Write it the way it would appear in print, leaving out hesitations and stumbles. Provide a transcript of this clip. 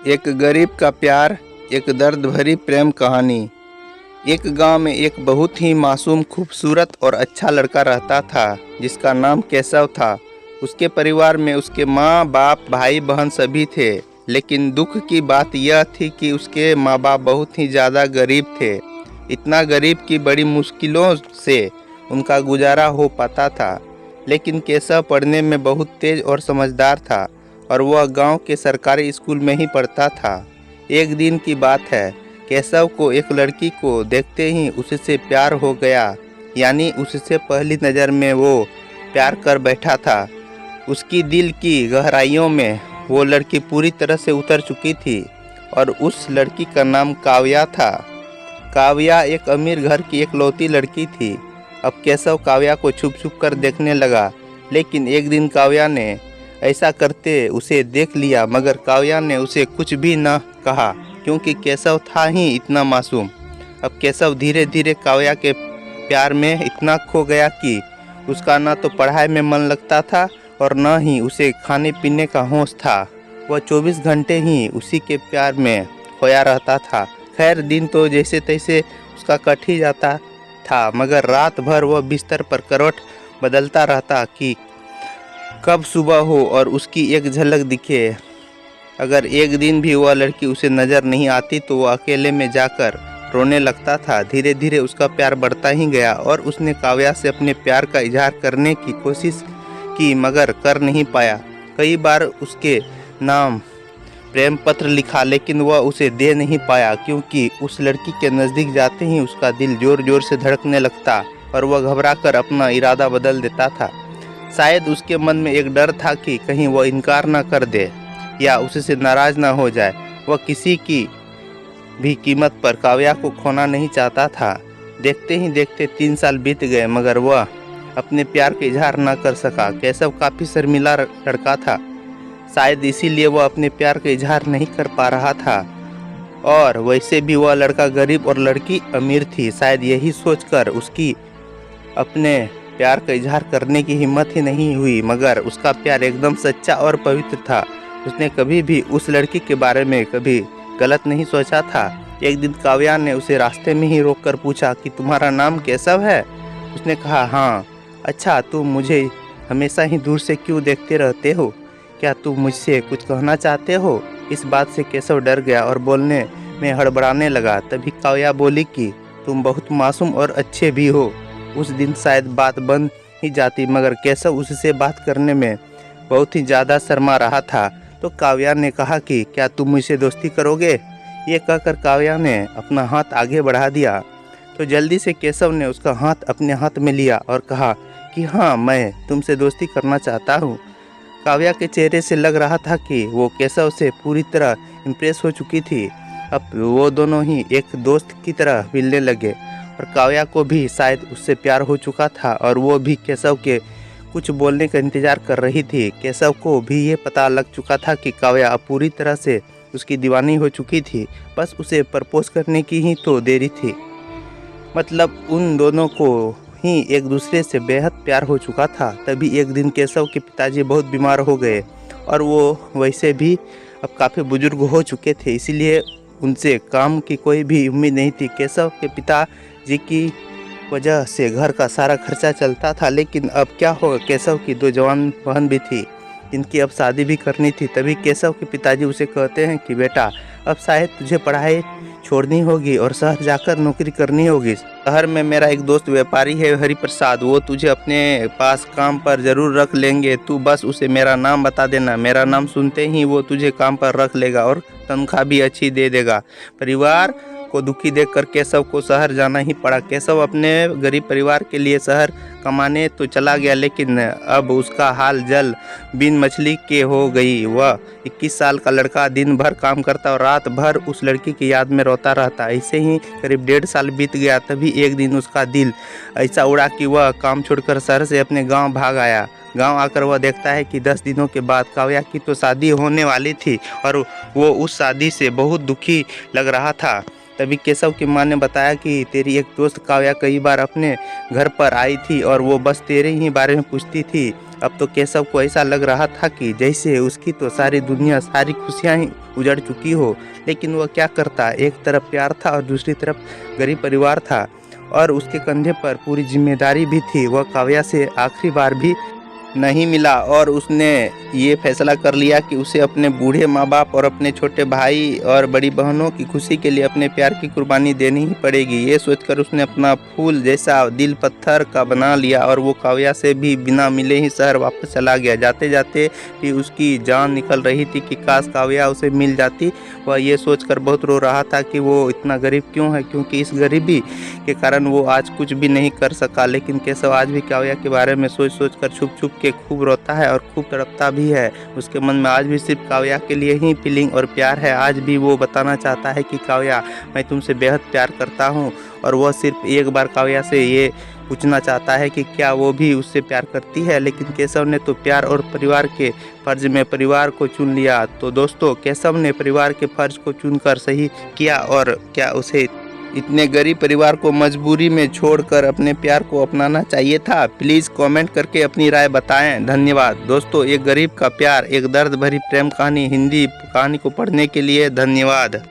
एक गरीब का प्यार, एक दर्द भरी प्रेम कहानी। एक गांव में एक बहुत ही मासूम, खूबसूरत और अच्छा लड़का रहता था जिसका नाम केशव था। उसके परिवार में उसके माँ बाप, भाई बहन सभी थे। लेकिन दुख की बात यह थी कि उसके माँ बाप बहुत ही ज़्यादा गरीब थे। इतना गरीब कि बड़ी मुश्किलों से उनका गुजारा हो पाता था। लेकिन केशव पढ़ने में बहुत तेज और समझदार था और वह गांव के सरकारी स्कूल में ही पढ़ता था। एक दिन की बात है, केशव को एक लड़की को देखते ही उससे प्यार हो गया। यानी उससे पहली नज़र में वो प्यार कर बैठा था। उसकी दिल की गहराइयों में वो लड़की पूरी तरह से उतर चुकी थी और उस लड़की का नाम काव्या था। काव्या एक अमीर घर की एकलौती लड़की थी। अब केशव काव्या को छुप छुप कर देखने लगा, लेकिन एक दिन काव्या ने ऐसा करते उसे देख लिया, मगर काव्या ने उसे कुछ भी न कहा क्योंकि केशव था ही इतना मासूम। अब केशव धीरे धीरे काव्या के प्यार में इतना खो गया कि उसका न तो पढ़ाई में मन लगता था और न ही उसे खाने पीने का होश था। वह 24 घंटे ही उसी के प्यार में खोया रहता था। खैर, दिन तो जैसे तैसे उसका कट ही जाता था, मगर रात भर वह बिस्तर पर करवट बदलता रहता कि कब सुबह हो और उसकी एक झलक दिखे। अगर एक दिन भी वह लड़की उसे नज़र नहीं आती तो वह अकेले में जाकर रोने लगता था। धीरे धीरे उसका प्यार बढ़ता ही गया और उसने काव्या से अपने प्यार का इजहार करने की कोशिश की, मगर कर नहीं पाया। कई बार उसके नाम प्रेम पत्र लिखा, लेकिन वह उसे दे नहीं पाया क्योंकि उस लड़की के नज़दीक जाते ही उसका दिल जोर जोर से धड़कने लगता और वह घबराकर अपना इरादा बदल देता था। शायद उसके मन में एक डर था कि कहीं वह इनकार न कर दे या उससे नाराज़ न हो जाए। वह किसी की भी कीमत पर काव्या को खोना नहीं चाहता था। देखते ही देखते 3 साल बीत गए, मगर वह अपने प्यार का इजहार न कर सका। केशव काफ़ी शर्मिला लड़का था, शायद इसीलिए वह अपने प्यार का इजहार नहीं कर पा रहा था। और वैसे भी वह लड़का गरीब और लड़की अमीर थी। शायद यही सोचकर उसकी अपने प्यार का इजहार करने की हिम्मत ही नहीं हुई, मगर उसका प्यार एकदम सच्चा और पवित्र था। उसने कभी भी उस लड़की के बारे में कभी गलत नहीं सोचा था। एक दिन काव्या ने उसे रास्ते में ही रोककर पूछा कि तुम्हारा नाम केशव है? उसने कहा, हाँ। अच्छा, तुम मुझे हमेशा ही दूर से क्यों देखते रहते हो? क्या तुम मुझसे कुछ कहना चाहते हो? इस बात से केशव डर गया और बोलने में हड़बड़ाने लगा। तभी काव्या बोली कि तुम बहुत मासूम और अच्छे भी हो। उस दिन शायद बात बन ही जाती, मगर केशव उससे बात करने में बहुत ही ज़्यादा शर्मा रहा था। तो काव्या ने कहा कि क्या तुम मुझसे दोस्ती करोगे? ये कहकर काव्या ने अपना हाथ आगे बढ़ा दिया तो जल्दी से केशव ने उसका हाथ अपने हाथ में लिया और कहा कि हाँ, मैं तुमसे दोस्ती करना चाहता हूँ। काव्या के चेहरे से लग रहा था कि वो केशव से पूरी तरह इम्प्रेस हो चुकी थी। अब वो दोनों ही एक दोस्त की तरह मिलने लगे और काव्या को भी शायद उससे प्यार हो चुका था और वो भी केशव के कुछ बोलने का इंतज़ार कर रही थी। केशव को भी ये पता लग चुका था कि काव्या अब पूरी तरह से उसकी दीवानी हो चुकी थी। बस उसे प्रपोज करने की ही तो देरी थी। मतलब उन दोनों को ही एक दूसरे से बेहद प्यार हो चुका था। तभी एक दिन केशव के पिताजी बहुत बीमार हो गए और वो वैसे भी अब काफ़ी बुजुर्ग हो चुके थे, इसीलिए उनसे काम की कोई भी उम्मीद नहीं थी। केशव के पिताजी की वजह से घर का सारा खर्चा चलता था, लेकिन अब क्या होगा, केशव की 2 जवान बहन भी थी जिनकी अब शादी भी करनी थी। तभी केशव के पिताजी उसे कहते हैं कि बेटा, अब शायद तुझे पढ़ाई छोड़नी होगी और शहर जाकर नौकरी करनी होगी। शहर में मेरा एक दोस्त व्यापारी है, हरि प्रसाद, वो तुझे अपने पास काम पर ज़रूर रख लेंगे। तू बस उसे मेरा नाम बता देना। मेरा नाम सुनते ही वो तुझे काम पर रख लेगा और तनख्वाह भी अच्छी दे देगा। परिवार को दुखी देखकर केशव को शहर जाना ही पड़ा। केशव अपने गरीब परिवार के लिए शहर कमाने तो चला गया, लेकिन अब उसका हाल जल बिन मछली के हो गई। वह 21 साल का लड़का दिन भर काम करता और रात भर उस लड़की की याद में रोता रहता। ऐसे ही करीब 1.5 साल बीत गया। तभी एक दिन उसका दिल ऐसा उड़ा कि वह काम छोड़कर शहर से अपने गाँव भाग आया। गांव आकर वह देखता है कि 10 दिनों के बाद काव्या की तो शादी होने वाली थी और वो उस शादी से बहुत दुखी लग रहा था। तभी केशव की माँ ने बताया कि तेरी एक दोस्त काव्या कई बार अपने घर पर आई थी और वो बस तेरे ही बारे में पूछती थी। अब तो केशव को ऐसा लग रहा था कि जैसे उसकी तो सारी दुनिया, सारी खुशियां ही उजड़ चुकी हो। लेकिन वह क्या करता, एक तरफ प्यार था और दूसरी तरफ गरीब परिवार था और उसके कंधे पर पूरी जिम्मेदारी भी थी। वह काव्या से आखिरी बार भी नहीं मिला और उसने ये फैसला कर लिया कि उसे अपने बूढ़े माँ बाप और अपने छोटे भाई और बड़ी बहनों की खुशी के लिए अपने प्यार की कुर्बानी देनी ही पड़ेगी। ये सोचकर उसने अपना फूल जैसा दिल पत्थर का बना लिया और वो काव्या से भी बिना मिले ही शहर वापस चला गया। जाते जाते भी उसकी जान निकल रही थी कि काश काव्या उसे मिल जाती। वह ये सोचकर बहुत रो रहा था कि वो इतना गरीब क्यों है, क्योंकि इस गरीबी के कारण वो आज कुछ भी नहीं कर सका। लेकिन केशव आज भी काव्या के बारे में सोच सोच कर छुप छुप के खूब रोता है और खूब तड़पता भी है। उसके मन में आज भी सिर्फ काव्या के लिए ही फीलिंग और प्यार है। आज भी वो बताना चाहता है कि काव्या, मैं तुमसे बेहद प्यार करता हूँ। और वह सिर्फ एक बार काव्या से ये पूछना चाहता है कि क्या वो भी उससे प्यार करती है। लेकिन केशव ने तो प्यार और परिवार के फर्ज में परिवार को चुन लिया। तो दोस्तों, केशव ने परिवार के फर्ज को चुनकर सही किया और क्या उसे इतने गरीब परिवार को मजबूरी में छोड़कर अपने प्यार को अपनाना चाहिए था? प्लीज़ कमेंट करके अपनी राय बताएं। धन्यवाद दोस्तों। एक गरीब का प्यार, एक दर्द भरी प्रेम कहानी, हिंदी कहानी को पढ़ने के लिए धन्यवाद।